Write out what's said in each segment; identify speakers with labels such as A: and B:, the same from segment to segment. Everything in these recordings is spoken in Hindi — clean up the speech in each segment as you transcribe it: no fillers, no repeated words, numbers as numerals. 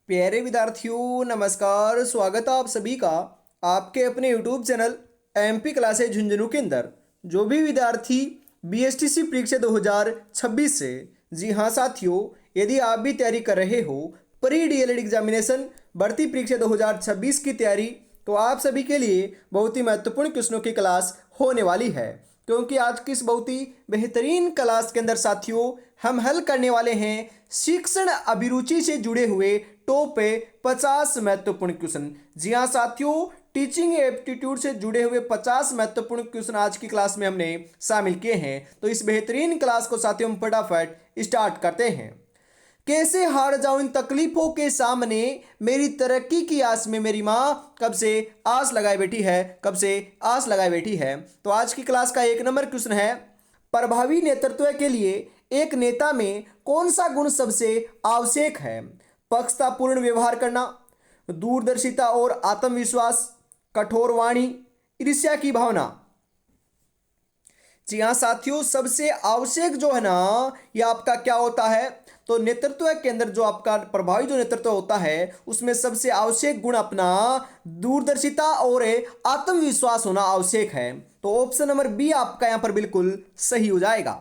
A: प्यारे विद्यार्थियों नमस्कार। स्वागत है आप सभी का आपके अपने YouTube channel MP classes Jhunjhunu के अंदर। जो भी विद्यार्थी बीएसटीसी परीक्षा 2026 से, जी हाँ साथियों, यदि आप भी तैयारी कर रहे हो प्री डीएलएड एग्जामिनेशन भर्ती परीक्षा 2026 की तैयारी, तो आप सभी के लिए बहुत ही महत्वपूर्ण क्वेश्चनों की क्लास होने वाली है। क्योंकि आज की इस बहुत ही बेहतरीन क्लास के अंदर साथियों हम हल करने वाले हैं शिक्षण अभिरुचि से जुड़े हुए टॉप 50 महत्वपूर्ण क्वेश्चन। जी हाँ साथियों, टीचिंग एप्टीट्यूड से जुड़े हुए 50 महत्वपूर्ण क्वेश्चन आज की क्लास में हमने शामिल किए हैं। तो इस बेहतरीन क्लास को साथियों हम फटाफट स्टार्ट करते हैं। कैसे हार जाऊं इन तकलीफों के सामने, मेरी तरक्की की आस में मेरी माँ कब से आस लगाए बैठी है, कब से आस लगाए बैठी है। तो आज की क्लास का 1 नंबर क्वेश्चन है, प्रभावी नेतृत्व के लिए एक नेता में कौन सा गुण सबसे आवश्यक है? पक्षतापूर्ण व्यवहार करना, दूरदर्शिता और आत्मविश्वास, कठोर वाणी, ईर्ष्या की भावना। जी हाँ साथियों, सबसे आवश्यक जो है ना, ये आपका क्या होता है? तो नेतृत्व के अंदर जो आपका प्रभावी जो नेतृत्व होता है उसमें सबसे आवश्यक गुण अपना दूरदर्शिता और आत्मविश्वास होना आवश्यक है। तो ऑप्शन नंबर बी आपका यहां पर बिल्कुल सही हो जाएगा।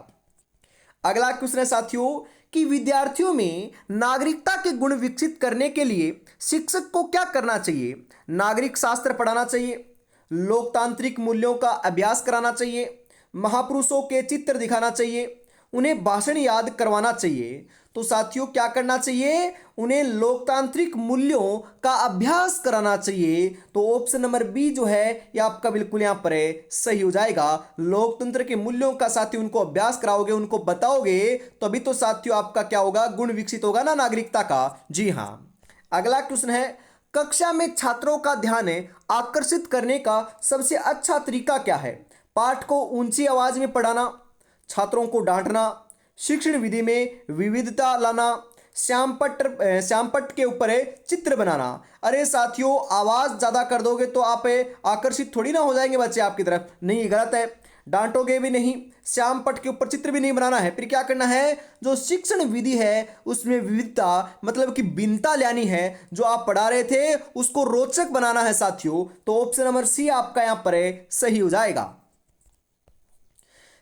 A: अगला क्वेश्चन है साथियों कि विद्यार्थियों में नागरिकता के गुण विकसित करने के लिए शिक्षक को क्या करना चाहिए? नागरिक शास्त्र पढ़ाना चाहिए, लोकतांत्रिक मूल्यों का अभ्यास कराना चाहिए, महापुरुषों के चित्र दिखाना चाहिए, उन्हें भाषण याद करवाना चाहिए। तो साथियों क्या करना चाहिए? उन्हें लोकतांत्रिक मूल्यों का अभ्यास कराना चाहिए। तो ऑप्शन नंबर बी जो है ये आपका बिल्कुल यहां पर सही हो जाएगा। लोकतंत्र के मूल्यों का साथियों उनको अभ्यास कराओगे, उनको बताओगे, तो अभी तो साथियों आपका क्या होगा? गुण विकसित होगा ना नागरिकता का। जी हाँ। अगला क्वेश्चन है, कक्षा में छात्रों का ध्यान आकर्षित करने का सबसे अच्छा तरीका क्या है? पाठ को ऊंची आवाज में पढ़ाना, छात्रों को डांटना, शिक्षण विधि में विविधता लाना, श्यामपट्ट के ऊपर चित्र बनाना। अरे साथियों, आवाज ज्यादा कर दोगे तो आप आकर्षित थोड़ी ना हो जाएंगे बच्चे आपकी तरफ। नहीं, गलत है। डांटोगे भी नहीं, श्यामपट्ट के ऊपर चित्र भी नहीं बनाना है। फिर क्या करना है? जो शिक्षण विधि है उसमें विविधता मतलब कि भिन्नता लानी है। जो आप पढ़ा रहे थे उसको रोचक बनाना है साथियों। तो ऑप्शन नंबर सी आपका यहां पर सही हो जाएगा।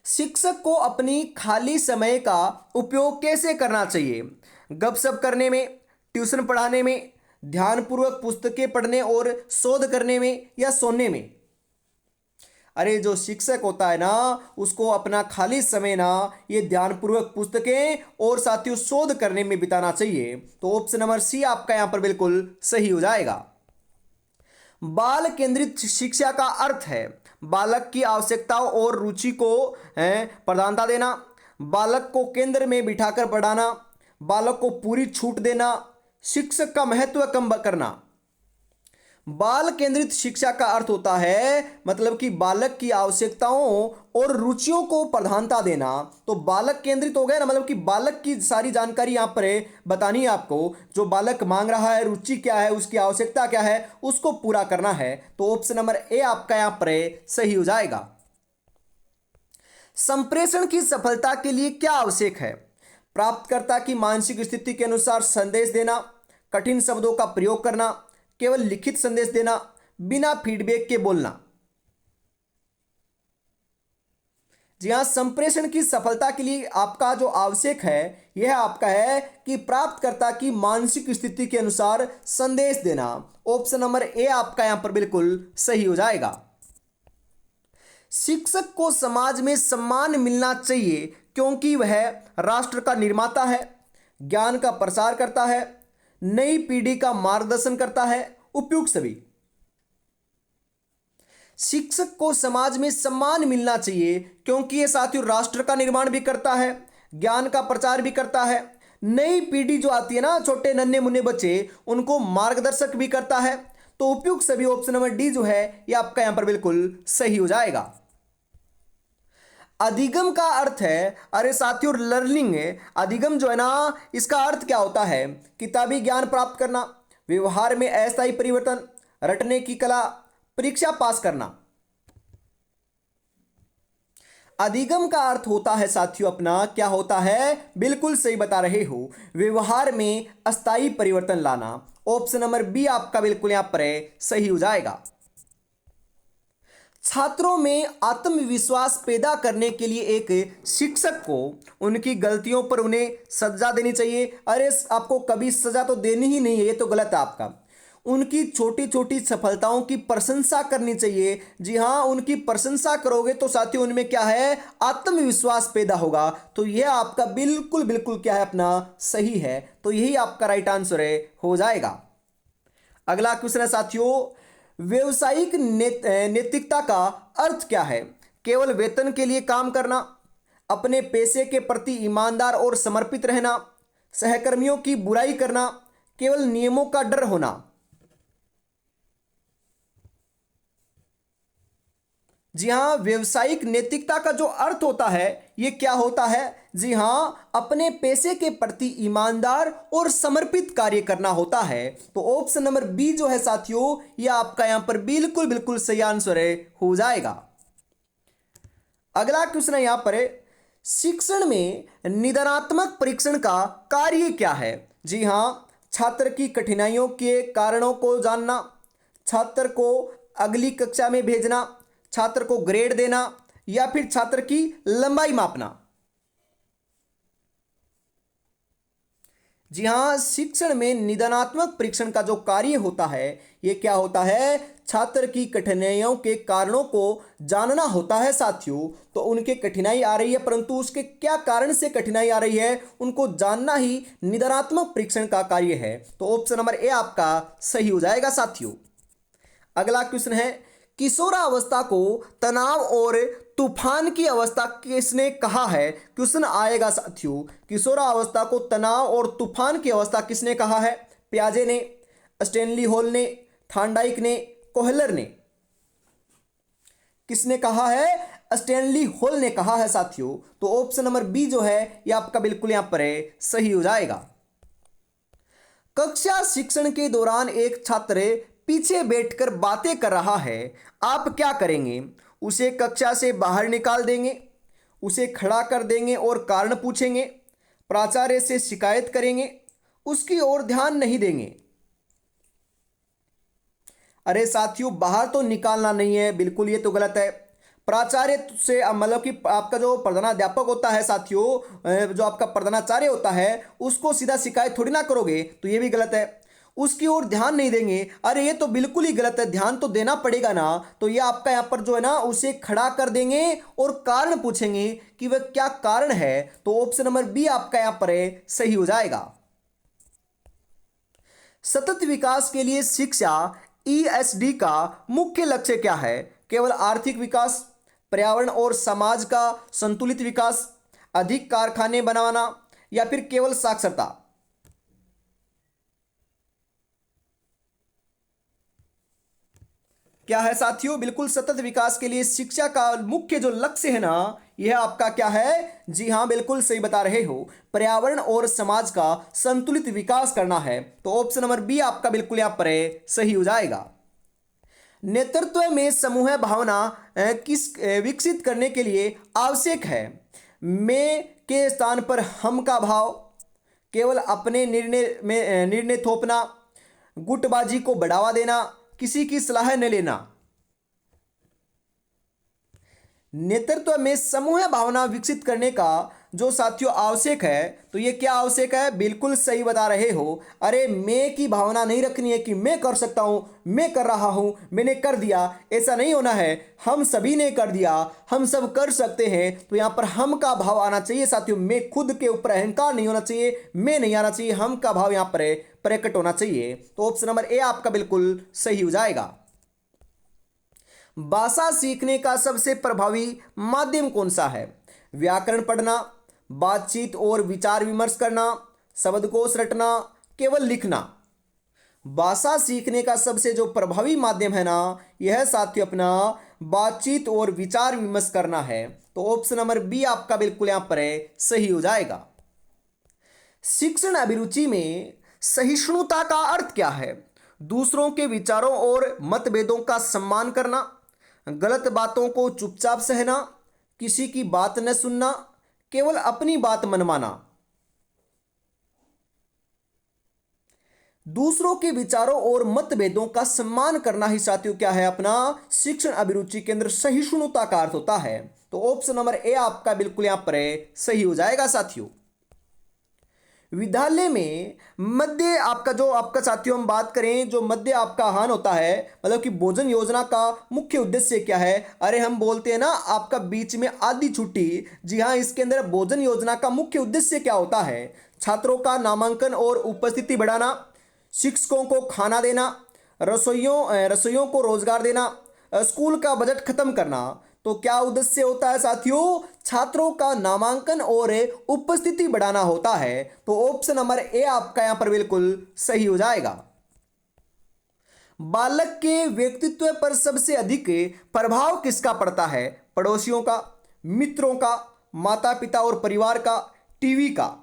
A: शिक्षक को अपनी खाली समय का उपयोग कैसे करना चाहिए? गपशप करने में, ट्यूशन पढ़ाने में, ध्यानपूर्वक पुस्तकें पढ़ने और शोध करने में, या सोने में? अरे जो शिक्षक होता है ना उसको अपना खाली समय ना ये ध्यानपूर्वक पुस्तकें और साथियों शोध करने में बिताना चाहिए। तो ऑप्शन नंबर सी आपका यहां पर बिल्कुल सही हो जाएगा। बाल केंद्रित शिक्षा का अर्थ है बालक की आवश्यकताओं और रुचि को प्रधानता देना, बालक को केंद्र में बिठाकर पढ़ाना, बालक को पूरी छूट देना, शिक्षक का महत्व कम करना। बाल केंद्रित शिक्षा का अर्थ होता है मतलब कि बालक की आवश्यकताओं और रुचियों को प्रधानता देना। तो बालक केंद्रित हो गया ना, मतलब कि बालक की सारी जानकारी यहां पर बतानी है आपको। जो बालक मांग रहा है, रुचि क्या है, उसकी आवश्यकता क्या है, उसको पूरा करना है। तो ऑप्शन नंबर ए आपका यहां पर सही हो जाएगा। संप्रेषण की सफलता के लिए क्या आवश्यक है? प्राप्तकर्ता की मानसिक स्थिति के अनुसार संदेश देना, कठिन शब्दों का प्रयोग करना, केवल लिखित संदेश देना, बिना फीडबैक के बोलना। जी हां, संप्रेषण की सफलता के लिए आपका जो आवश्यक है यह आपका है कि प्राप्तकर्ता की मानसिक स्थिति के अनुसार संदेश देना। ऑप्शन नंबर ए आपका यहां पर बिल्कुल सही हो जाएगा। शिक्षक को समाज में सम्मान मिलना चाहिए क्योंकि वह राष्ट्र का निर्माता है, ज्ञान का प्रसार करता है, नई पीढ़ी का मार्गदर्शन करता है, उपयुक्त सभी। शिक्षक को समाज में सम्मान मिलना चाहिए क्योंकि यह साथियों राष्ट्र का निर्माण भी करता है, ज्ञान का प्रचार भी करता है, नई पीढ़ी जो आती है ना, छोटे नन्हे मुन्ने बच्चे, उनको मार्गदर्शक भी करता है। तो उपयुक्त सभी ऑप्शन नंबर डी जो है यह आपका यहां पर बिल्कुल सही हो जाएगा। अधिगम का अर्थ है, अरे साथियों लर्निंग है। अधिगम जो है ना इसका अर्थ क्या होता है? किताबी ज्ञान प्राप्त करना, व्यवहार में अस्थायी परिवर्तन, रटने की कला, परीक्षा पास करना। अधिगम का अर्थ होता है साथियों अपना क्या होता है, बिल्कुल सही बता रहे हो, व्यवहार में अस्थायी परिवर्तन लाना। ऑप्शन नंबर बी आपका बिल्कुल यहां पर सही हो जाएगा। छात्रों में आत्मविश्वास पैदा करने के लिए एक शिक्षक को उनकी गलतियों पर उन्हें सजा देनी चाहिए। अरे आपको कभी सजा तो देनी ही नहीं है, ये तो गलत है आपका। उनकी छोटी छोटी सफलताओं की प्रशंसा करनी चाहिए। जी हाँ, उनकी प्रशंसा करोगे तो साथियों उनमें क्या है, आत्मविश्वास पैदा होगा। तो यह आपका बिल्कुल बिल्कुल क्या है अपना सही है। तो यही आपका राइट आंसर है हो जाएगा। अगला क्वेश्चन है साथियों, व्यवसायिक नैतिकता का अर्थ क्या है? केवल वेतन के लिए काम करना, अपने पैसे के प्रति ईमानदार और समर्पित रहना, सहकर्मियों की बुराई करना, केवल नियमों का डर होना। जी हाँ, व्यवसायिक नैतिकता का जो अर्थ होता है ये क्या होता है? जी हाँ, अपने पैसे के प्रति ईमानदार और समर्पित कार्य करना होता है। तो ऑप्शन नंबर बी जो है साथियों ये आपका यहां पर बिल्कुल बिल्कुल सही आंसर है हो जाएगा। अगला क्वेश्चन है यहां पर, शिक्षण में निदानात्मक परीक्षण का कार्य क्या है? जी हाँ, छात्र की कठिनाइयों के कारणों को जानना, छात्र को अगली कक्षा में भेजना, छात्र को ग्रेड देना, या फिर छात्र की लंबाई मापना। जी हां, शिक्षण में निदानात्मक परीक्षण का जो कार्य होता है ये क्या होता है, छात्र की कठिनाइयों के कारणों को जानना होता है साथियों। तो उनके कठिनाई आ रही है परंतु उसके क्या कारण से कठिनाई आ रही है उनको जानना ही निदानात्मक परीक्षण का कार्य है। तो ऑप्शन नंबर ए आपका सही हो जाएगा साथियों। अगला क्वेश्चन है, किशोरावस्था को तनाव और तूफान की अवस्था किसने कहा है? क्वेश्चन आएगा साथियों, किशोरावस्था को तनाव और तूफान की अवस्था किसने कहा है? पियाजे ने, स्टैनली हॉल ने, थॉर्नडाइक ने, कोहलर ने। किसने कहा है? स्टैनली हॉल ने कहा है साथियों। तो ऑप्शन नंबर बी जो है यह आपका बिल्कुल यहां पर सही हो जाएगा। कक्षा शिक्षण के दौरान एक छात्र पीछे बैठकर बातें कर रहा है, आप क्या करेंगे? उसे कक्षा से बाहर निकाल देंगे, उसे खड़ा कर देंगे और कारण पूछेंगे, प्राचार्य से शिकायत करेंगे, उसकी ओर ध्यान नहीं देंगे। अरे साथियों, बाहर तो निकालना नहीं है, बिल्कुल ये तो गलत है। प्राचार्य से मतलब कि आपका जो प्रधानाध्यापक होता है साथियों, जो आपका प्रधानाचार्य होता है उसको सीधा शिकायत थोड़ी ना करोगे, तो ये भी गलत है। उसकी ओर ध्यान नहीं देंगे, अरे ये तो बिल्कुल ही गलत है, ध्यान तो देना पड़ेगा ना। तो ये आपका यहाँ पर जो है ना उसे खड़ा कर देंगे और कारण पूछेंगे कि वह क्या कारण है। तो ऑप्शन नंबर बी आपका यहाँ पर सही हो जाएगा। सतत विकास के लिए शिक्षा ईएसडी का मुख्य लक्ष्य क्या है? केवल आर्थिक विकास, पर्यावरण और समाज का संतुलित विकास, अधिक कारखाने बनाना, या फिर केवल साक्षरता। क्या है साथियों? बिल्कुल सतत विकास के लिए शिक्षा का मुख्य जो लक्ष्य है ना यह आपका क्या है? जी हां, बिल्कुल सही बता रहे हो, पर्यावरण और समाज का संतुलित विकास करना है। तो ऑप्शन नंबर बी आपका बिल्कुल यहां पर सही हो जाएगा। नेतृत्व में समूह भावना किस विकसित करने के लिए आवश्यक है? मैं के स्थान पर हम का भाव, केवल अपने निर्णय थोपना, गुटबाजी को बढ़ावा देना, किसी की सलाह न लेना। नेतृत्व में समूह भावना विकसित करने का जो साथियों आवश्यक है, तो ये क्या आवश्यक है? बिल्कुल सही बता रहे हो। अरे मैं की भावना नहीं रखनी है कि मैं कर सकता हूं, मैं कर रहा हूं, मैंने कर दिया, ऐसा नहीं होना है। हम सभी ने कर दिया, हम सब कर सकते हैं। तो यहां पर हम का भाव आना चाहिए साथियों। मैं खुद के ऊपर अहंकार नहीं होना चाहिए, मैं नहीं आना चाहिए, हम का भाव यहां पर प्रकट होना चाहिए। तो ऑप्शन नंबर ए आपका बिल्कुल सही हो जाएगा। भाषा सीखने का सबसे प्रभावी माध्यम कौन सा है? व्याकरण पढ़ना, बातचीत और विचार विमर्श करना, शब्दकोश रटना, केवल लिखना। भाषा सीखने का सबसे जो प्रभावी माध्यम है ना यह साथियों अपना बातचीत और विचार विमर्श करना है। तो ऑप्शन नंबर बी आपका बिल्कुल यहां पर सही हो जाएगा। शिक्षण अभिरुचि में सहिष्णुता का अर्थ क्या है? दूसरों के विचारों और मतभेदों का सम्मान करना, गलत बातों को चुपचाप सहना, किसी की बात न सुनना, केवल अपनी बात मनवाना, दूसरों के विचारों और मतभेदों का सम्मान करना ही साथियों क्या है अपना शिक्षण अभिरुचि के अंदर सहिष्णुता का अर्थ होता है। तो ऑप्शन नंबर ए आपका बिल्कुल यहां पर सही हो जाएगा साथियों। विद्यालय में मध्य आपका जो आपका साथियों हम बात करें जो मध्य आपका आहार होता है मतलब कि भोजन योजना का मुख्य उद्देश्य क्या है। अरे हम बोलते हैं ना आपका बीच में आधी छुट्टी, जी हाँ इसके अंदर भोजन योजना का मुख्य उद्देश्य क्या होता है, छात्रों का नामांकन और उपस्थिति बढ़ाना, शिक्षकों को खाना देना, रसोइयों को रोजगार देना, स्कूल का बजट खत्म करना। तो क्या उद्देश्य होता है साथियों, छात्रों का नामांकन और उपस्थिति बढ़ाना होता है। तो ऑप्शन नंबर ए आपका यहां पर बिल्कुल सही हो जाएगा। बालक के व्यक्तित्व पर सबसे अधिक प्रभाव किसका पड़ता है, पड़ोसियों का, मित्रों का, माता पिता और परिवार का, टीवी का।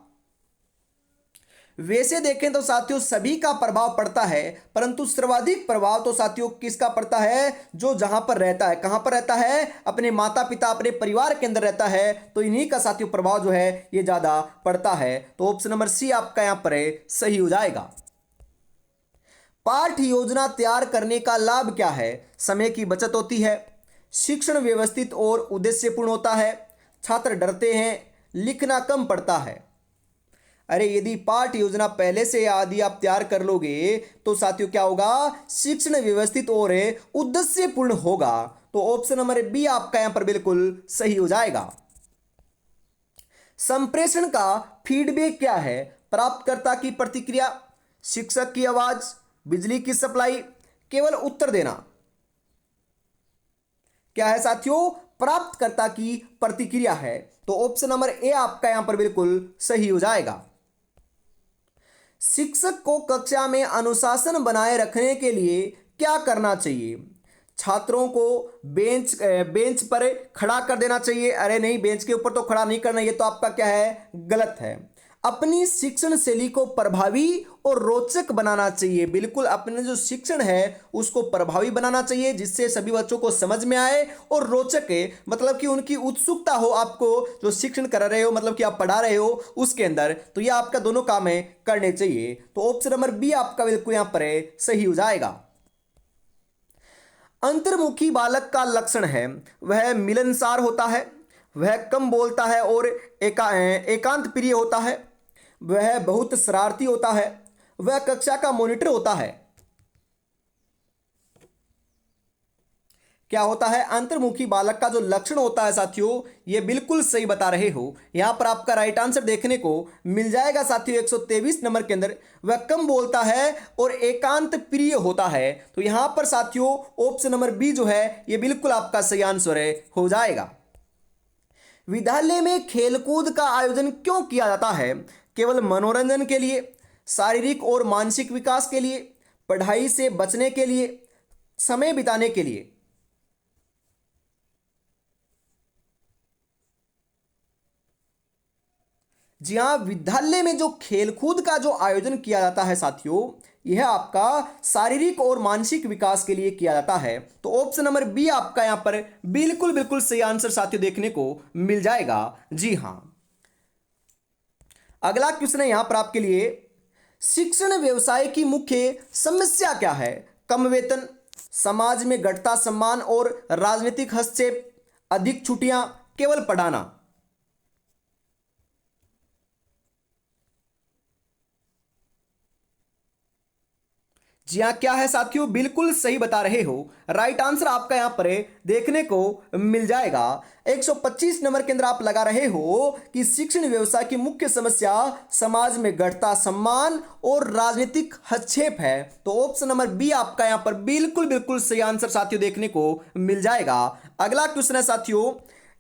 A: वैसे देखें तो साथियों सभी का प्रभाव पड़ता है, परंतु सर्वाधिक प्रभाव तो साथियों किसका पड़ता है, जो जहां पर रहता है, कहां पर रहता है, अपने माता पिता अपने परिवार के अंदर रहता है। तो इन्हीं का साथियों प्रभाव जो है ये ज्यादा पड़ता है। तो ऑप्शन नंबर सी आपका यहां पर सही हो जाएगा। पाठ्य योजना तैयार करने का लाभ क्या है, समय की बचत होती है, शिक्षण व्यवस्थित और उद्देश्यपूर्ण होता है, छात्र डरते हैं, लिखना कम पड़ता है। अरे यदि पाठ्य योजना पहले से आदि आप तैयार कर लोगे तो साथियों क्या होगा, शिक्षण व्यवस्थित और उद्देश्यपूर्ण होगा। तो ऑप्शन नंबर बी आपका यहां पर बिल्कुल सही हो जाएगा। संप्रेषण का फीडबैक क्या है, प्राप्तकर्ता की प्रतिक्रिया, शिक्षक की आवाज, बिजली की सप्लाई, केवल उत्तर देना। क्या है साथियों, प्राप्तकर्ता की प्रतिक्रिया है। तो ऑप्शन नंबर ए आपका यहां पर बिल्कुल सही हो जाएगा। शिक्षक को कक्षा में अनुशासन बनाए रखने के लिए क्या करना चाहिए, छात्रों को बेंच पर खड़ा कर देना चाहिए। अरे नहीं, बेंच के ऊपर तो खड़ा नहीं करना, ये तो आपका क्या है, गलत है। अपनी शिक्षण शैली को प्रभावी और रोचक बनाना चाहिए, बिल्कुल अपने जो शिक्षण है उसको प्रभावी बनाना चाहिए जिससे सभी बच्चों को समझ में आए और रोचक है, मतलब कि उनकी उत्सुकता हो आपको जो शिक्षण कर रहे हो, मतलब कि आप पढ़ा रहे हो उसके अंदर। तो ये आपका दोनों काम है करने चाहिए। तो ऑप्शन नंबर बी आपका बिल्कुल यहां पर सही हो जाएगा। अंतर्मुखी बालक का लक्षण है, वह मिलनसार होता है, वह कम बोलता है और एकांत प्रिय होता है, वह बहुत शरारती होता है, वह कक्षा का मॉनिटर होता है। क्या होता है, अंतर्मुखी बालक का जो लक्षण होता है साथियों, ये बिल्कुल सही बता रहे हो। यहां पर आपका राइट आंसर देखने को मिल जाएगा साथियों 123 नंबर के अंदर, वह कम बोलता है और एकांत प्रिय होता है। तो यहां पर साथियों ऑप्शन नंबर बी जो है ये बिल्कुल आपका सही आंसर हो जाएगा। विद्यालय में खेलकूद का आयोजन क्यों किया जाता है, केवल मनोरंजन के लिए, शारीरिक और मानसिक विकास के लिए, पढ़ाई से बचने के लिए, समय बिताने के लिए। जी हाँ, विद्यालय में जो खेलकूद का जो आयोजन किया जाता है साथियों, यह आपका शारीरिक और मानसिक विकास के लिए किया जाता है। तो ऑप्शन नंबर बी आपका यहां पर बिल्कुल बिल्कुल सही आंसर साथियों देखने को मिल जाएगा। जी हां, अगला क्वेश्चन है यहां पर आपके लिए, शिक्षण व्यवसाय की मुख्य समस्या क्या है, कम वेतन, समाज में घटता सम्मान और राजनीतिक हस्तक्षेप, अधिक छुट्टियां, केवल पढ़ाना। जी हाँ, क्या है साथियों, बिल्कुल सही बता रहे हो। राइट आंसर आपका यहां पर देखने को मिल जाएगा। 125 नंबर के अंदर आप लगा रहे हो कि शिक्षण व्यवस्था की मुख्य समस्या समाज में घटता सम्मान और राजनीतिक हस्तक्षेप है। तो ऑप्शन नंबर बी आपका यहां पर बिल्कुल बिल्कुल सही आंसर साथियों देखने को मिल जाएगा। अगला क्वेश्चन है साथियों,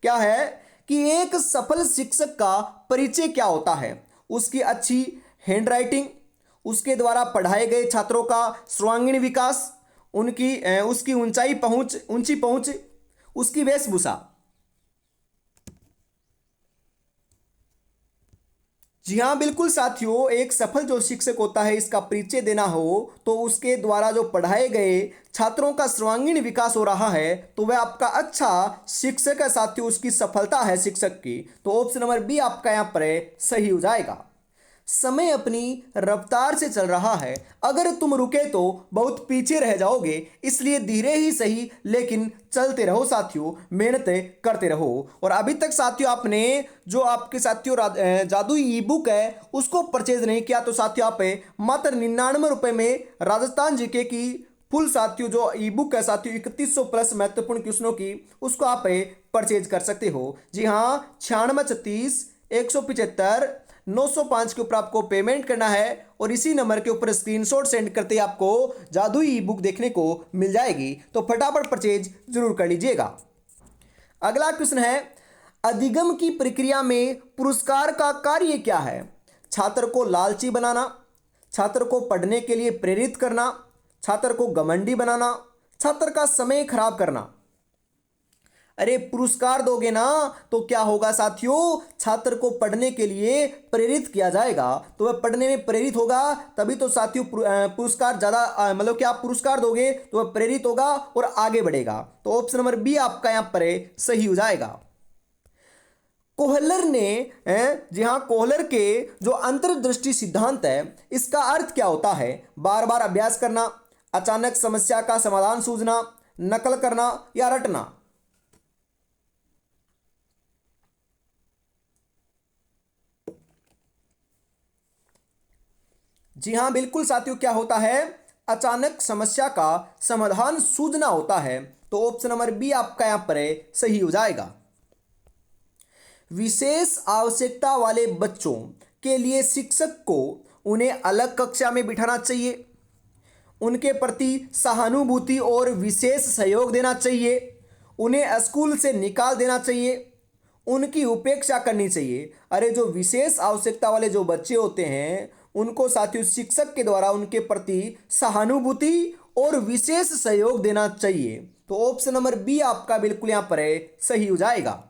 A: क्या है कि एक सफल शिक्षक का परिचय क्या होता है, उसकी अच्छी हैंडराइटिंग, उसके द्वारा पढ़ाए गए छात्रों का सर्वांगीण विकास, उसकी ऊंची पहुंच, उसकी वेशभूषा। जी हाँ बिल्कुल साथियों, एक सफल जो शिक्षक होता है इसका परिचय देना हो तो उसके द्वारा जो पढ़ाए गए छात्रों का सर्वांगीण विकास हो रहा है तो वह आपका अच्छा शिक्षक है साथियों, उसकी सफलता है शिक्षक की। तो ऑप्शन नंबर बी आपका यहाँ पर सही हो जाएगा। समय अपनी रफ्तार से चल रहा है, अगर तुम रुके तो बहुत पीछे रह जाओगे, इसलिए धीरे ही सही लेकिन चलते रहो साथियों, मेहनत करते रहो। और अभी तक साथियों आपने जो आपके साथियों जादुई ई बुक है उसको परचेज नहीं किया तो साथियों आप मात्र 99 रुपये में राजस्थान जीके की फुल साथियों जो ई बुक है साथियों 3100 प्लस महत्वपूर्ण क्वेश्चनों की, उसको आप परचेज कर सकते हो। जी हाँ, 9636 175 905 के ऊपर आपको पेमेंट करना है और इसी नंबर के ऊपर स्क्रीनशॉट सेंड करते ही आपको जादुई ई बुक देखने को मिल जाएगी। तो फटाफट परचेज जरूर कर लीजिएगा। अगला क्वेश्चन है, अधिगम की प्रक्रिया में पुरस्कार का कार्य क्या है? छात्र को लालची बनाना, छात्र को पढ़ने के लिए प्रेरित करना, छात्र को घमंडी बनाना, छात्र का समय खराब करना। अरे पुरस्कार दोगे ना तो क्या होगा साथियों, छात्र को पढ़ने के लिए प्रेरित किया जाएगा तो वह पढ़ने में प्रेरित होगा, तभी तो साथियों पुरस्कार ज़्यादा मतलब कि आप पुरस्कार दोगे तो वह प्रेरित होगा और आगे बढ़ेगा। तो ऑप्शन नंबर बी आपका यहाँ पर सही हो जाएगा। कोहलर ने जी हाँ, कोहलर के जो अंतर्दृष्टि सिद्धांत है इसका अर्थ क्या होता है? बार बार अभ्यास करना, अचानक समस्या का समाधान सूझना, नकल करना या रटना। जी हाँ बिल्कुल साथियों, क्या होता है? अचानक समस्या का समाधान सूझना होता है। तो ऑप्शन नंबर बी आपका यहाँ पर सही हो जाएगा। विशेष आवश्यकता वाले बच्चों के लिए शिक्षक को उन्हें अलग कक्षा में बिठाना चाहिए, उनके प्रति सहानुभूति और विशेष सहयोग देना चाहिए, उन्हें स्कूल से निकाल देना चाहिए, उनकी उपेक्षा करनी चाहिए। अरे जो विशेष आवश्यकता वाले जो बच्चे होते हैं उनको साथियों शिक्षक के द्वारा उनके प्रति सहानुभूति और विशेष सहयोग देना चाहिए। तो ऑप्शन नंबर बी आपका बिल्कुल यहाँ पर सही हो जाएगा।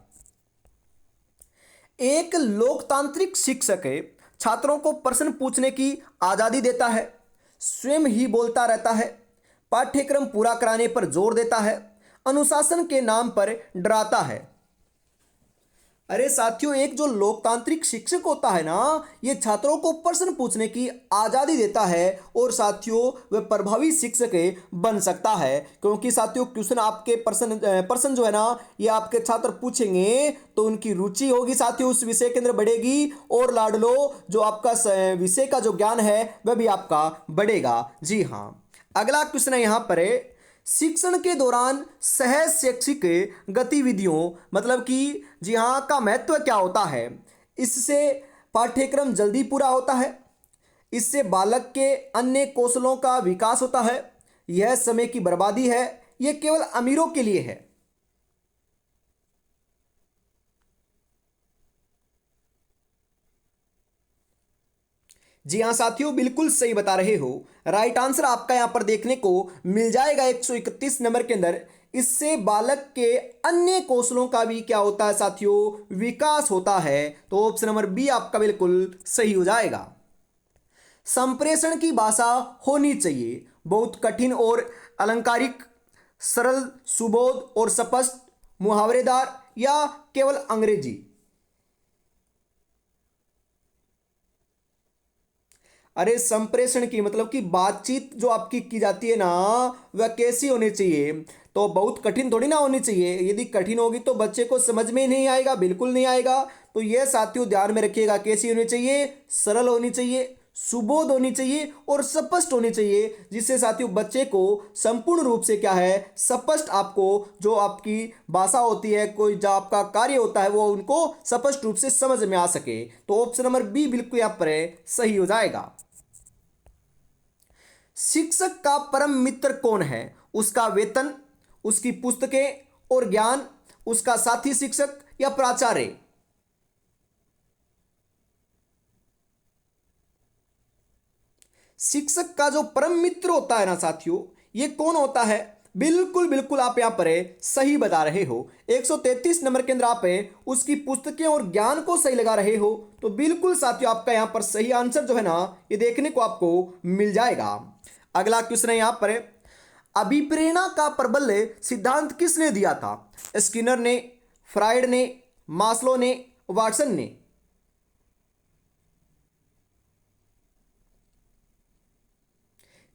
A: एक लोकतांत्रिक शिक्षक है, छात्रों को प्रश्न पूछने की आज़ादी देता है, स्वयं ही बोलता रहता है, पाठ्यक्रम पूरा कराने पर जोर देता है, अनुशासन के नाम पर डराता है। अरे साथियों, एक जो लोकतांत्रिक शिक्षक होता है ना ये छात्रों को प्रश्न पूछने की आज़ादी देता है और साथियों वह प्रभावी शिक्षक बन सकता है, क्योंकि साथियों क्वेश्चन आपके प्रश्न जो है ना ये आपके छात्र पूछेंगे तो उनकी रुचि होगी साथियों उस विषय के अंदर बढ़ेगी और लाडलो जो आपका विषय का जो ज्ञान है वह भी आपका बढ़ेगा। जी हाँ, अगला क्वेश्चन है यहाँ पर, शिक्षण के दौरान सहज शैक्षिक गतिविधियों मतलब कि जी हाँ का महत्व क्या होता है? इससे पाठ्यक्रम जल्दी पूरा होता है, इससे बालक के अन्य कौशलों का विकास होता है, यह समय की बर्बादी है, यह केवल अमीरों के लिए है। जी हाँ साथियों, बिल्कुल सही बता रहे हो। राइट आंसर आपका यहां पर देखने को मिल जाएगा 131 नंबर के अंदर। इससे बालक के अन्य कौशलों का भी क्या होता है साथियों? विकास होता है। तो ऑप्शन नंबर बी आपका बिल्कुल सही हो जाएगा। संप्रेषण की भाषा होनी चाहिए बहुत कठिन और अलंकारिक, सरल, सुबोध और स्पष्ट, मुहावरेदार या केवल अंग्रेजी। अरे संप्रेषण की मतलब कि बातचीत जो आपकी की जाती है ना वह कैसी होनी चाहिए? तो बहुत कठिन थोड़ी ना होनी चाहिए, यदि कठिन होगी तो बच्चे को समझ में ही नहीं आएगा, बिल्कुल नहीं आएगा। तो यह साथियों ध्यान में रखिएगा, कैसी होनी चाहिए? सरल होनी चाहिए, सुबोध होनी चाहिए और स्पष्ट होनी चाहिए, जिससे साथियों बच्चे को संपूर्ण रूप से क्या है स्पष्ट आपको जो आपकी भाषा होती है कोई जो आपका कार्य होता है वो उनको स्पष्ट रूप से समझ में आ सके। तो ऑप्शन नंबर बी बिल्कुल यहाँ पर सही हो जाएगा। शिक्षक का परम मित्र कौन है? उसका वेतन, उसकी पुस्तकें और ज्ञान, उसका साथी शिक्षक या प्राचार्य? शिक्षक का जो परम मित्र होता है ना साथियों ये कौन होता है? बिल्कुल बिल्कुल आप यहाँ पर सही बता रहे हो। 133 नंबर के अंदर आप उसकी पुस्तकें और ज्ञान को सही लगा रहे हो। तो बिल्कुल साथियों आपका यहाँ पर सही आंसर जो है ना ये देखने को आपको मिल जाएगा। अगला क्वेश्चन है यहाँ पर, अभिप्रेरणा का प्रबल सिद्धांत किसने दिया था? स्किनर ने, फ्राइड ने, मास्लो ने, वाटसन ने?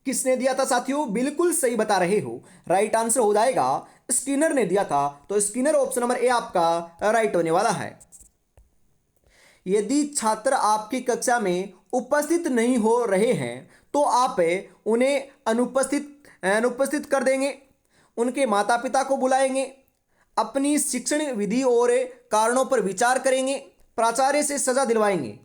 A: किसने दिया था साथियों? बिल्कुल सही बता रहे हो। राइट आंसर हो जाएगा स्किनर ने दिया था। तो स्किनर ऑप्शन नंबर ए आपका राइट होने वाला है। यदि छात्र आपकी कक्षा में उपस्थित नहीं हो रहे हैं तो आप उन्हें अनुपस्थित कर देंगे, उनके माता पिता को बुलाएंगे, अपनी शिक्षण विधि और कारणों पर विचार करेंगे, प्राचार्य से सजा दिलवाएंगे?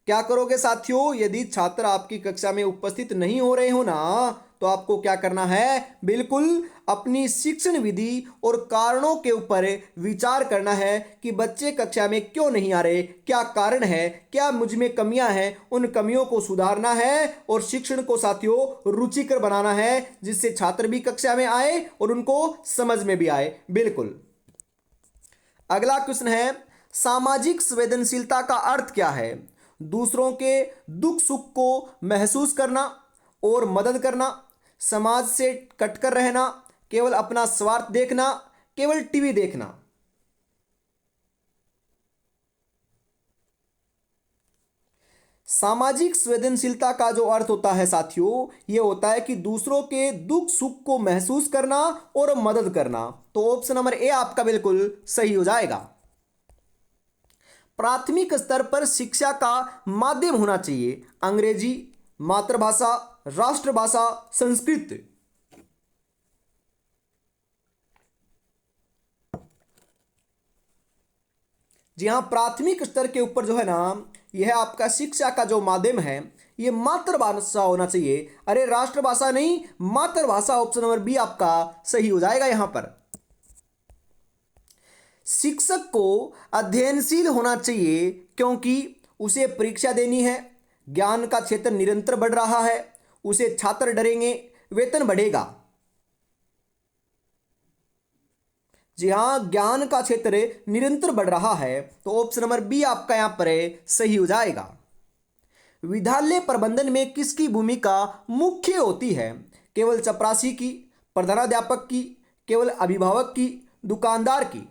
A: क्या करोगे साथियों? यदि छात्र आपकी कक्षा में उपस्थित नहीं हो रहे हो ना तो आपको क्या करना है? बिल्कुल अपनी शिक्षण विधि और कारणों के ऊपर विचार करना है कि बच्चे कक्षा में क्यों नहीं आ रहे, क्या कारण है, क्या मुझ में कमियां हैं, उन कमियों को सुधारना है और शिक्षण को साथियों रुचिकर बनाना है जिससे छात्र भी कक्षा में आए और उनको समझ में भी आए। बिल्कुल। अगला क्वेश्चन है, सामाजिक संवेदनशीलता का अर्थ क्या है? दूसरों के दुख सुख को महसूस करना और मदद करना, समाज से कटकर रहना, केवल अपना स्वार्थ देखना, केवल टीवी देखना? सामाजिक संवेदनशीलता का जो अर्थ होता है साथियों ये होता है कि दूसरों के दुख सुख को महसूस करना और मदद करना। तो ऑप्शन नंबर ए आपका बिल्कुल सही हो जाएगा। प्राथमिक स्तर पर शिक्षा का माध्यम होना चाहिए अंग्रेजी, मातृभाषा, राष्ट्रभाषा, संस्कृत? जी हाँ, प्राथमिक स्तर के ऊपर जो है ना यह आपका शिक्षा का जो माध्यम है ये मातृभाषा होना चाहिए। अरे राष्ट्रभाषा नहीं, मातृभाषा। ऑप्शन नंबर बी आपका सही हो जाएगा। यहां पर शिक्षक को अध्ययनशील होना चाहिए क्योंकि उसे परीक्षा देनी है, ज्ञान का क्षेत्र निरंतर बढ़ रहा है, उसे छात्र डरेंगे, वेतन बढ़ेगा? जी हाँ, ज्ञान का क्षेत्र निरंतर बढ़ रहा है। तो ऑप्शन नंबर बी आपका यहां पर सही हो जाएगा। विद्यालय प्रबंधन में किसकी भूमिका मुख्य होती है? केवल चपरासी की, प्रधानाध्यापक की, केवल अभिभावक की, दुकानदार की?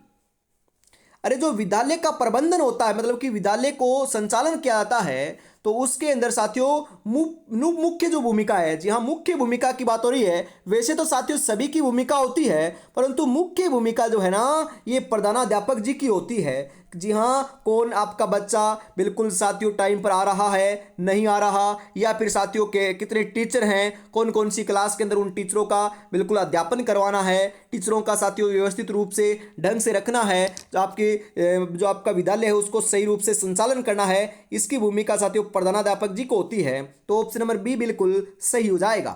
A: अरे जो विद्यालय का प्रबंधन होता है मतलब कि विद्यालय को संचालन किया जाता है तो उसके अंदर साथियों मुख्य जो भूमिका है, जी हाँ मुख्य भूमिका की बात हो रही है। वैसे तो साथियों सभी की भूमिका होती है परंतु मुख्य भूमिका जो है ना ये प्रधानाध्यापक जी की होती है। जी हाँ, कौन आपका बच्चा बिल्कुल साथियों टाइम पर आ रहा है, नहीं आ रहा, या फिर साथियों के कितने टीचर हैं, कौन कौन सी क्लास के अंदर उन टीचरों का बिल्कुल अध्यापन करवाना है, टीचरों का साथियों व्यवस्थित रूप से ढंग से रखना है, जो आपका विद्यालय है उसको सही रूप से संचालन करना है, इसकी भूमिका साथियों प्रधानाध्यापक जी को होती है। तो ऑप्शन नंबर बी बिल्कुल सही हो जाएगा।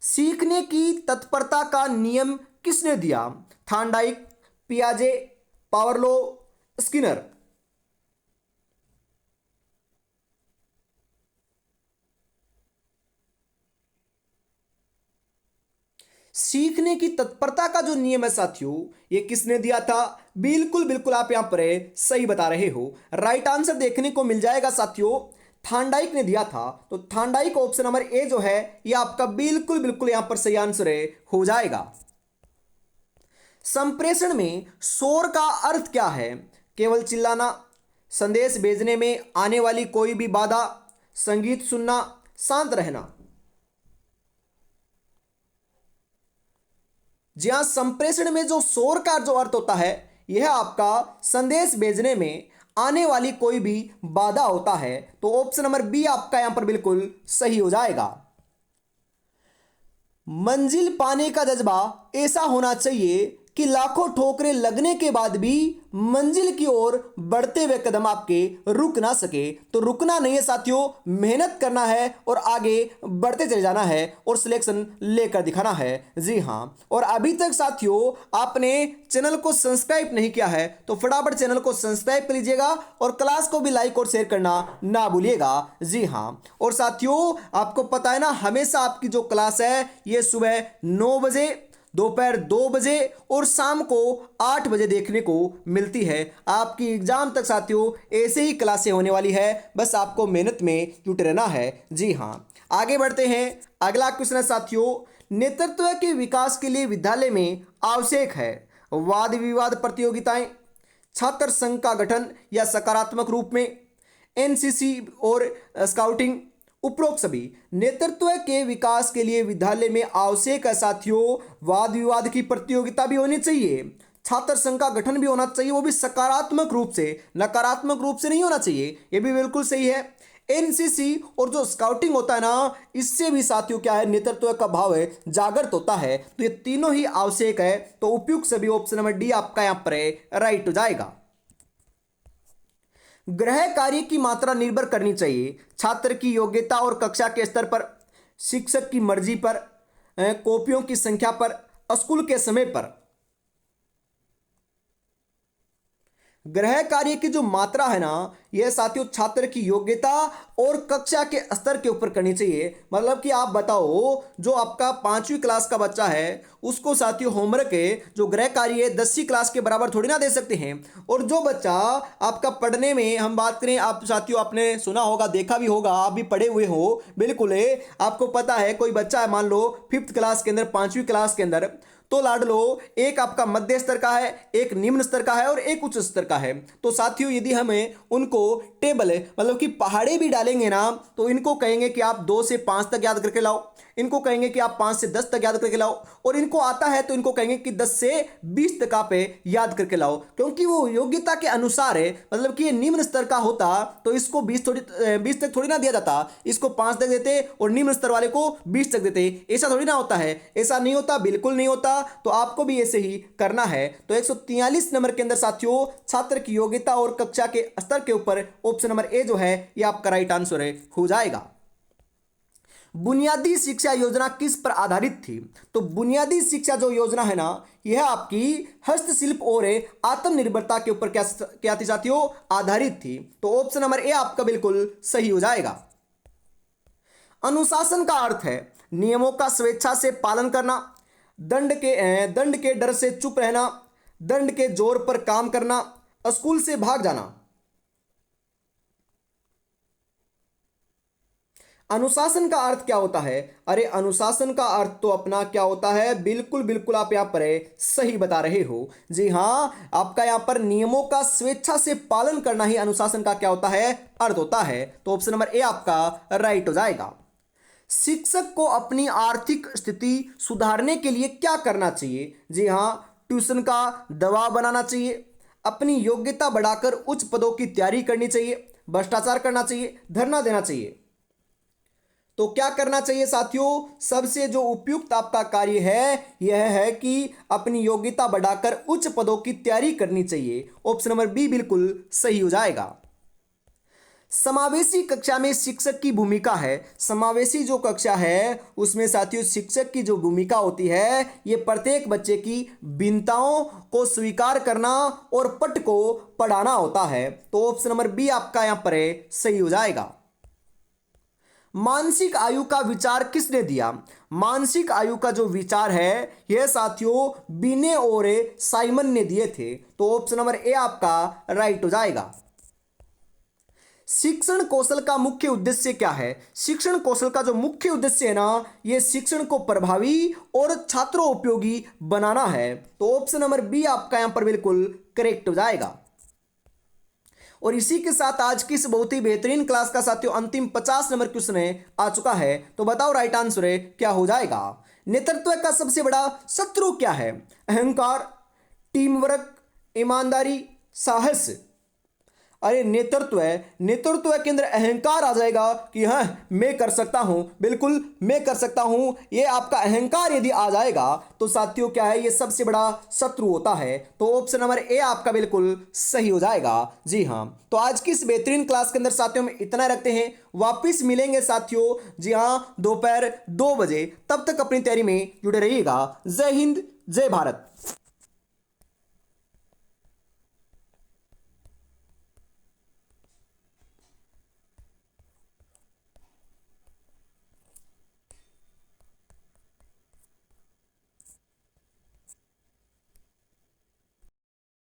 A: सीखने की तत्परता का नियम किसने दिया? थार्नडाइक, पियाजे, पावरलो, स्किनर? सीखने की तत्परता का जो नियम है साथियों ये किसने दिया था? बिल्कुल बिल्कुल आप यहां पर सही बता रहे हो। राइट आंसर देखने को मिल जाएगा साथियों, थार्नडाइक ने दिया था। तो थार्नडाइक ऑप्शन नंबर ए जो है ये आपका बिल्कुल बिल्कुल यहां पर सही आंसर हो जाएगा। संप्रेषण में शोर का अर्थ क्या है? केवल चिल्लाना, संदेश भेजने में आने वाली कोई भी बाधा, संगीत सुनना, शांत रहना? जी हाँ, संप्रेषण में जो शोर का जो अर्थ होता है यह आपका संदेश भेजने में आने वाली कोई भी बाधा होता है। तो ऑप्शन नंबर बी आपका यहां पर बिल्कुल सही हो जाएगा। मंजिल पाने का जज्बा ऐसा होना चाहिए कि लाखों ठोकरें लगने के बाद भी मंजिल की ओर बढ़ते हुए कदम आपके रुक ना सके। तो रुकना नहीं है साथियों, मेहनत करना है और आगे बढ़ते चले जाना है और सिलेक्शन लेकर दिखाना है। जी हाँ, और अभी तक साथियों आपने चैनल को सब्सक्राइब नहीं किया है तो फटाफट चैनल को सब्सक्राइब कर लीजिएगा और क्लास को भी लाइक और शेयर करना ना भूलिएगा। जी हाँ, और साथियों आपको पता है ना, हमेशा आपकी जो क्लास है ये सुबह 9 बजे, दोपहर 2 बजे और शाम को 8 बजे देखने को मिलती है। आपकी एग्जाम तक साथियों ऐसे ही क्लासें होने वाली है, बस आपको मेहनत में जुटे रहना है। जी हाँ, आगे बढ़ते हैं। अगला क्वेश्चन है साथियों, नेतृत्व के विकास के लिए विद्यालय में आवश्यक है वाद विवाद प्रतियोगिताएं, छात्र संघ का गठन या सकारात्मक रूप में, एनसीसी और स्काउटिंग, उपरोक्त सभी। नेतृत्व के विकास के लिए विद्यालय में आवश्यक है साथियों वाद विवाद की प्रतियोगिता भी होनी चाहिए, छात्र संघ का गठन भी होना चाहिए, वो भी सकारात्मक रूप से, नकारात्मक रूप से नहीं होना चाहिए। ये भी बिल्कुल सही है। एनसीसी और जो स्काउटिंग होता है ना, इससे भी साथियों क्या है, नेतृत्व का भाव है जागृत होता है। तो ये तीनों ही आवश्यक है। तो उपयुक्त सभी, ऑप्शन नंबर डी आपका यहां पर राइट हो जाएगा। गृह कार्य की मात्रा निर्भर करनी चाहिए छात्र की योग्यता और कक्षा के स्तर पर, शिक्षक की मर्जी पर, कॉपियों की संख्या पर, स्कूल के समय पर। गृह कार्य की जो मात्रा है ना, यह साथियों छात्र की योग्यता और कक्षा के स्तर के ऊपर करनी चाहिए। मतलब कि आप बताओ, जो आपका 5वीं क्लास का बच्चा है उसको साथियों होमवर्क है जो गृह कार्य है 10वीं क्लास के बराबर थोड़ी ना दे सकते हैं। और जो बच्चा आपका पढ़ने में, हम बात करें, आप साथियों आपने सुना होगा, देखा भी होगा, आप भी पढ़े हुए हो, बिल्कुल है, आपको पता है कोई बच्चा है मान लो 5th क्लास के अंदर, 5वीं क्लास के अंदर, तो लाड लो, एक आपका मध्य स्तर का है, एक निम्न स्तर का है और एक उच्च स्तर का है। तो साथियों यदि हमें उनको टेबल मतलब कि पहाड़े भी डालेंगे ना, तो इनको कहेंगे कि आप 2 से 5 तक याद करके लाओ, इनको कहेंगे कि आप 5 से 10 तक याद करके लाओ, और इनको आता है तो इनको कहेंगे कि 10 से 20 तक आप याद करके लाओ, क्योंकि वो योग्यता के अनुसार है। मतलब कि ये निम्न स्तर का होता तो इसको 20 तक थोड़ी ना दिया जाता, इसको 5 तक देते और निम्न स्तर वाले को 20 तक देते। ऐसा थोड़ी ना होता है, ऐसा नहीं होता, बिल्कुल नहीं होता। तो आपको भी ऐसे ही करना है। तो 143 नंबर के अंदर साथियों छात्र की योग्यता और कक्षा के स्तर के ऊपर ऑप्शन नंबर ए जो है ये आपका राइट आंसर हो जाएगा। बुनियादी शिक्षा योजना किस पर आधारित थी? तो बुनियादी शिक्षा जो योजना है ना, यह आपकी हस्तशिल्प और आत्मनिर्भरता के ऊपर क्या थी साथियों? आधारित थी। तो ऑप्शन नंबर ए आपका बिल्कुल सही हो जाएगा। अनुशासन का अर्थ है नियमों का स्वेच्छा से पालन करना, दंड के डर से चुप रहना, दंड के जोर पर काम करना, स्कूल से भाग जाना। अनुशासन का अर्थ क्या होता है? अरे अनुशासन का अर्थ तो अपना क्या होता है, बिल्कुल बिल्कुल आप यहां पर सही बता रहे हो। जी हाँ, आपका यहां पर नियमों का स्वेच्छा से पालन करना ही अनुशासन का क्या होता है, अर्थ होता है। तो ऑप्शन नंबर ए आपका राइट हो जाएगा। शिक्षक को अपनी आर्थिक स्थिति सुधारने के लिए क्या करना चाहिए? जी हाँ, ट्यूशन का दबाव बनाना चाहिए, अपनी योग्यता बढ़ाकर उच्च पदों की तैयारी करनी चाहिए, भ्रष्टाचार करना चाहिए, धरना देना चाहिए। तो क्या करना चाहिए साथियों? सबसे जो उपयुक्त आपका कार्य है यह है कि अपनी योग्यता बढ़ाकर उच्च पदों की तैयारी करनी चाहिए। ऑप्शन नंबर बी बिल्कुल सही हो जाएगा। समावेशी कक्षा में शिक्षक की भूमिका है। समावेशी जो कक्षा है उसमें साथियों शिक्षक की जो भूमिका होती है ये प्रत्येक बच्चे की भिन्नताओं को स्वीकार करना और पठ को पढ़ाना होता है। तो ऑप्शन नंबर बी आपका यहां पर सही हो जाएगा। मानसिक आयु का विचार किसने दिया? मानसिक आयु का जो विचार है यह साथियों बिने और साइमन ने दिए थे। तो ऑप्शन नंबर ए आपका राइट हो जाएगा। शिक्षण कौशल का मुख्य उद्देश्य क्या है? शिक्षण कौशल का जो मुख्य उद्देश्य है ना, यह शिक्षण को प्रभावी और छात्रों उपयोगी बनाना है। तो ऑप्शन नंबर बी आपका यहां पर बिल्कुल करेक्ट हो जाएगा। और इसी के साथ आज की इस बहुत ही बेहतरीन क्लास का साथियों अंतिम 50 नंबर क्वेश्चन आ चुका है। तो बताओ राइट आंसर क्या हो जाएगा? नेतृत्व का सबसे बड़ा शत्रु क्या है? अहंकार, टीम वर्क, ईमानदारी, साहस। अरे नेतृत्व है, नेतृत्व के अंदर अहंकार आ जाएगा कि हाँ मैं कर सकता हूं, बिल्कुल मैं कर सकता हूं। ये आपका अहंकार यदि आ जाएगा तो साथियों क्या है, ये सबसे बड़ा शत्रु होता है। तो ऑप्शन नंबर ए आपका बिल्कुल सही हो जाएगा। जी हाँ, तो आज की इस बेहतरीन क्लास के अंदर साथियों हम इतना रखते हैं। वापिस मिलेंगे साथियों, जी हाँ, दोपहर 2 बजे। तब तक अपनी तैयारी में जुड़े रहिएगा। जय हिंद, जय भारत।